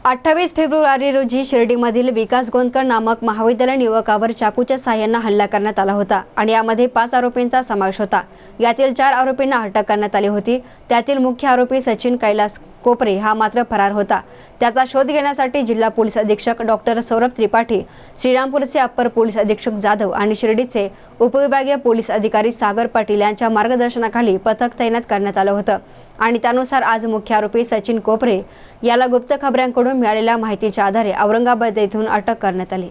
28 February रोजी शिर्डीमधील विकास गोंदकर नामक महाविद्यालयीन युवकावर चाकूच्या साहाय्याने हल्ला करण्यात आला होता आणि यामध्ये 5 आरोपींचा समावेश होता। यातील 4 आरोपींना अटक करण्यात आली होती। त्यातील मुख्य आरोपी सचिन कैलास कोपरे हा मात्र फरार होता। त्याचा शोध घेण्यासाठी जिल्हा पोलीस अधीक्षक डॉक्टर सौरभ त्रिपाठी, श्रीरामपूरचे अप्पर पोलीस अधीक्षक जाधव आणि शिर्डीचे उपविभागीय पोलीस अधिकारी सागर पाटील यांच्या मार्गदर्शनाखाली पथक तैनात करण्यात आलं होतं आणि त्यानुसार आज मुख्य आरोपी सचिन कोपरे याला गुप्त खबऱ्यांकडून मिळालेल्या माहितीच्या आधारे औरंगाबाद येथून अटक करण्यात आली।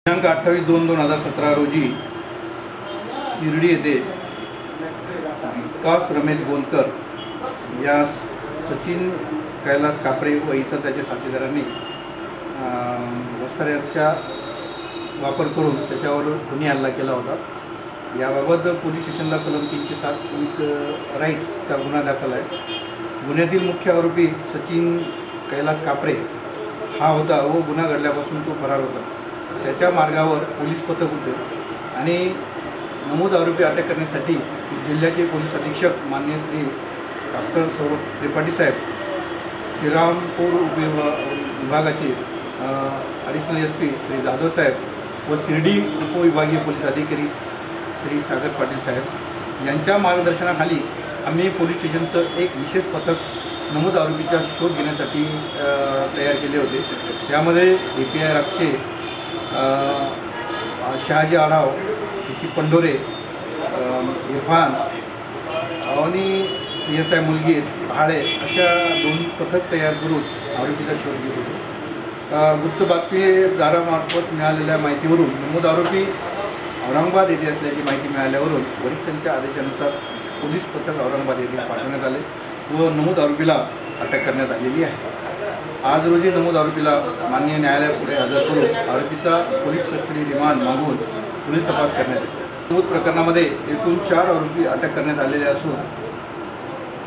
दिनांक 28/2/2017 रोजी शिर्डी येथे विकास रमेश गोंदकर या सचिन कैलास कापरे व इतर त्याच्या साथीदारांनी वस्त्राचा वापर करून त्याच्यावर गुन्हे हल्ला केला होता। याबाबत पोलीस स्टेशनला कलम 307 विथ राईटचा गुन्हा दाखल आहे। गुन्ह्यातील मुख्य आरोपी सचिन कैलास कापरे हा होता व गुन्हा घडल्यापासून तो फरार होता। त्याच्या मार्गावर पोलीस पथक होते आणि नमूद आरोपी अटक करण्यासाठी जिल्ह्याचे पोलीस अधीक्षक माननीय श्री डॉक्टर सौरभ त्रिपाठी साहेब, श्रीरामपूर विभागाचे ॲडिशनल SP श्री जाधव साहेब व शिर्डी उपविभागीय पोलीस अधिकारी श्री सागर पाटील साहेब यांच्या मार्गदर्शनाखाली आम्ही पोलीस स्टेशनचं एक विशेष पथक नमूद आरोपीचा शोध घेण्यासाठी तयार केले होते। त्यामध्ये API राक्षे, शहाजी आढाव, PC पंडोरे, इरफान आणि PSI मुलगी पहाडे अशा 2 पथक तयार करून आरोपीचा शोध घेत होतो। गुप्त बातमीदारामार्फत मिळालेल्या माहितीवरून नमूद आरोपी औरंगाबाद येथे असल्याची माहिती मिळाल्यावरून वरिष्ठांच्या आदेशानुसार पोलीस पथक औरंगाबाद येथे पाठवण्यात आले व नमूद आरोपीला अटक करण्यात आलेली आहे। आज रोजी नमूद आरोपीला माननीय न्यायालयापुढे हजर करून आरोपीचा पोलीस कस्टडी रिमांड मागून पोलीस तपास करण्यात येतो। नमूद प्रकरणामध्ये एकूण 4 आरोपी अटक करण्यात आलेले असून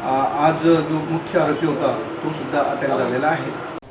आज जो मुख्य आरोपी होता तो सुद्धा अटक झालेला आहे।